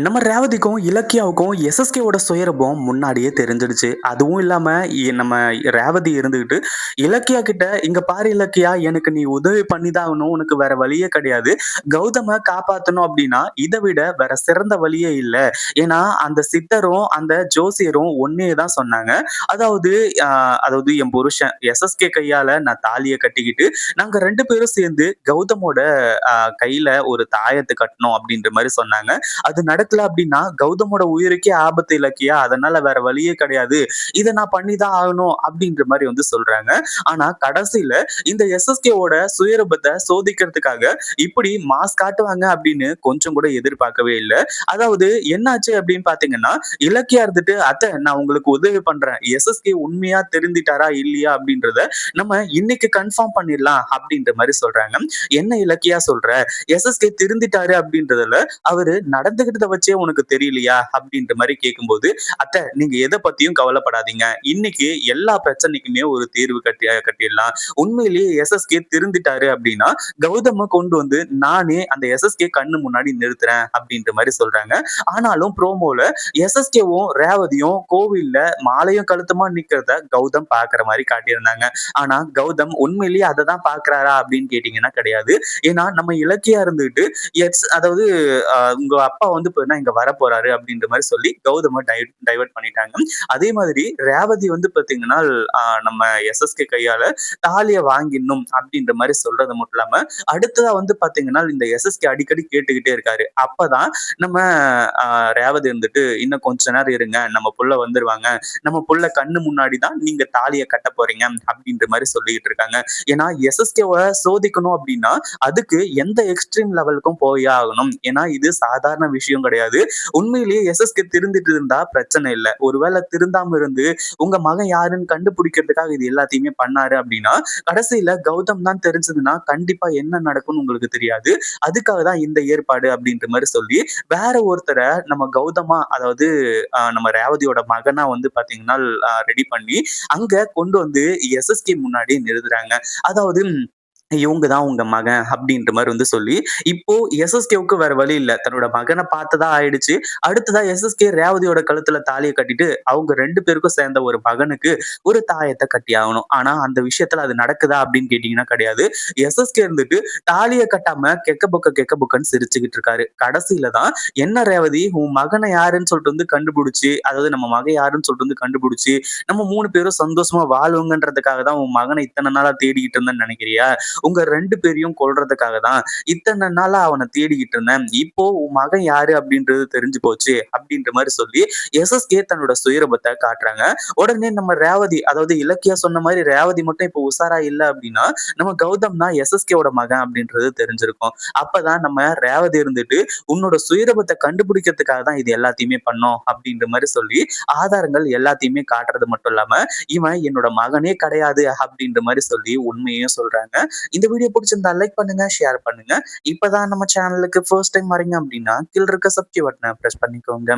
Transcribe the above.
நம்ம ரேவதிக்கும், இலக்கியாவுக்கும் எஸ்எஸ்கேவோட சுயரூபம் முன்னாடியே தெரிஞ்சிடுச்சு. அதுவும் இல்லாம நம்ம ரேவதி இருந்துகிட்டு, இலக்கியா கிட்ட, "இங்க பாரு இலக்கியா, எனக்கு நீ உதவி பண்ணி தான் ஆகணும். உனக்கு வேற வழியே கிடையாது. கௌதம காப்பாத்தணும் அப்டின்னா, இத விட வேற சிறந்த வழியே இல்ல." ஏன்னா, அந்த சித்தரும், அந்த ஜோசியரும் ஒண்ணே தான் சொன்னாங்க. அதாவது அ அதாவது என் புருஷன் எஸ்எஸ்கே கையால நான் தாலிய கட்டிக்கிட்டு, நாங்க 2 பேரும் சேர்ந்து கௌதமோட அ கையில ஒரு தாயத்த கட்டணும் அப்டின்ற மாரி சொன்னாங்க. அது நடக்கல அப்படின்னா கௌதமோட உயிருக்கே ஆபத்து இலக்கியா. அதனால வேற வழியே கிடையாது. இத நான் பண்ணி தான் ஆகணும் அப்படின்ற மாரி வந்து சொல்றாங்க. ஆனா கடைசியில இந்த எஸ்எஸ்கேவோட சுயரூபத்த சோதிக்கிறதுக்காக இப்படி மாஸ் காட்டுவாங்க அப்படின்னு கொஞ்சம் கூட எதிர்பார்க்கவே இல்ல. அதாவது என்னாச்சு அப்படின்னு பார்த்தீங்கன்னா, இலக்கியா இருந்துட்டு, "அத்தை நான் உங்களுக்கு உதவி பண்றேன். எஸ்எஸ்கே உண்மையா திருந்திட்டாரா இல்லையா அப்படின்றத நம்ம இன்னைக்கு கன்ஃபார்ம் பண்ணிடலாம்." அப்படின்ற மாரி சொல்றாங்க. "என்ன இலக்கியா சொல்ற? எஸ்எஸ்கே திருந்திட்டாரு அப்படின்றதுல அவரு நடந்துகிட்டத வச்சே உனக்கு தெரியலையா?" அப்படின்ற மாரி கேட்கும்போது, "அத்தை நீங்க எத பத்தியும் கவலைப்படாதீங்க. இன்னைக்கு எல்லா பிரச்சனைக்குமே ஒரு தீர்வு கட்டிடலாம். உண்மையிலேயே எஸ்எஸ்கே திருந்திட்டாரு அப்படின்னா, கௌதம கொண்டு வந்து நானே அந்த எஸ்எஸ்கே கண்ணு முன்னாடி நிறுத்துறேன்." அப்படின்ற மாரி சொல்றாங்க. ஆனாலும் ப்ரோமோல எஸ்எஸ்கேவும், ரேவதியும் கோவில்ல மாலையும் கழுத்துமா நிக்கிறத கௌதம் பார்க்குற மாரி காட்டியிருந்தாங்க. ஆனா கௌதம் உண்மையிலேயே அத தான் பார்க்குறாரா அப்படின்னு கேட்டீங்கன்னா கிடையாது. ஏன்னா நம்ம இலக்கியா இருந்துகிட்டு அதாவது உங்க அப்பா வந்து பார்த்தீங்கன்னா இங்க வரப்போறாரு அப்படின்ற மாரி சொல்லி கௌதம டைவர்ட் பண்ணிட்டாங்க. அதே மாதிரி ரேவதி வந்து பார்த்தீங்கன்னா, நம்ம எஸ்எஸ்கே கையால தாலிய வாங்கிடணும் அப்படின்ற மாரி சொல்றது மட்டும் இல்லாம, அடுத்ததா வந்து பார்த்தீங்கன்னா, இந்த எஸ்எஸ்கே அடிக்கடி கேட்டுக்கிட்டே இருக்காரு. அப்பதான் நம்ம அ ரேவதி இருந்துட்டு, "இன்னும் கொஞ்ச நேரம் இருங்க. நம்ம புள்ள வந்துருவாங்க. நம்ம புள்ள கண்ணு முன்னாடி தான் நீங்க தாலிய கட்டப் போறீங்க." அப்படின்ற மாரி சொல்லிட்டு இருக்காங்க. ஏன்னா எஸ்எஸ்கேவ சோதிக்கணும் அப்படின்னா, அதுக்கு எந்த எக்ஸ்ட்ரீம் லெவலுக்கும் போயே ஆகணும். ஏன்னா இது சாதாரண விஷயம் கிடையாது. உண்மையிலேயே எஸ்எஸ்கே திருந்திட்டு இருந்தா பிரச்சனை இல்ல. ஒருவேளை திருந்தாம இருந்து உங்க மகன் யாருன்னு கண்டுபிடிக்கிறதுக்காக இது எல்லாத்தையுமே பண்ணாரு அப்படின்னா, கடைசியில கௌதம் தான் தெரிஞ்சதுன்னா கண்டிப்பா என்ன நடக்கும்னு உங்களுக்கு தெரியாது. அதுக்காக தான் இந்த ஏற்பாடு அப்படின்ற மாரி சொல்லி, வேற ஒருத்தர நம்ம கௌதமா அதாவது நம்ம ரேவதியோட மகனா வந்து பார்த்தீங்கன்னா, ரெடி பண்ணி அங்க கொண்டு வந்து எஸ்எஸ்கே முன்னாடி நிறுத்துறாங்க. அதாவது இவங்க தான் உங்க மகன் அப்படின்ற மாரி வந்து சொல்லி, இப்போ எஸ்எஸ்கேவுக்கு வேற வழி இல்ல. தன்னோட மகன பார்த்ததா ஆயிடுச்சு. அடுத்ததா எஸ்எஸ்கே ரேவதியோட கழுத்துல தாலிய கட்டிட்டு, அவங்க 2 பேருக்கும் சேர்ந்த ஒரு மகனுக்கு ஒரு தாயத்த கட்டியாகணும். ஆனா அந்த விஷயத்துல அது நடக்குதா அப்படின்னு கேட்டீங்கன்னா கிடையாது. எஸ்எஸ்கே இருந்துட்டு தாலிய கட்டாம கெக்க புக்கன்னு சிரிச்சுக்கிட்டு இருக்காரு. கடைசியில தான், "என்ன ரேவதி உன் மகன யாருன்னு சொல்லிட்டு வந்து கண்டுபிடிச்சு, அதாவது நம்ம மகன் யாருன்னு சொல்லிட்டு வந்து கண்டுபிடிச்சு, நம்ம 3 பேரும் சந்தோஷமா வாழ்வோங்கன்றதுக்காக தான் உன் மகன இத்தன நாளா தேடிக்கிட்டு இருந்தேன்னு நினைக்கிறியா? உங்க 2 பேரையும் கொல்றதுக்காக தான் இத்தன நாளா அவன தேடிக்கிட்டு இருந்தேன். இப்போ உன் மகன் யாரு அப்படின்றது தெரிஞ்சு போச்சு." அப்படின்ற மாரி சொல்லி எஸ்எஸ்கே தன்னோட சுயரூபத்த காட்டுறாங்க. உடனே நம்ம ரேவதி அதாவது இலக்கியா சொன்ன மாரி ரேவதி மட்டும் இப்போ உஷாரா இல்ல அப்படின்னா, நம்ம கௌதம் தான் எஸ்எஸ்கேவோட மகன் அப்படின்றது தெரிஞ்சிருக்கும். அப்பதான் நம்ம ரேவதி இருந்துட்டு, "உன்னோட சுயரூபத்த கண்டுபிடிக்கிறதுக்காக தான் இது எல்லாத்தையுமே பண்ணோம்." அப்படின்ற மாரி சொல்லி ஆதாரங்கள் எல்லாத்தையுமே காட்டுறது மட்டும் இல்லாம, "இவன் என்னோட மகனே கிடையாது." அப்படின்ற மாரி சொல்லி உண்மையையும் சொல்றாங்க. இந்த வீடியோ பிடிச்சிருந்தா லைக் பண்ணுங்க, ஷேர் பண்ணுங்க. இப்பதான் நம்ம சேனலுக்கு ஃபர்ஸ்ட் டைம் வரீங்க அப்படின்னா, கீழ இருக்க சப்ஸ்கிரைப் பட்டன பிரஸ் பண்ணிக்கோங்க.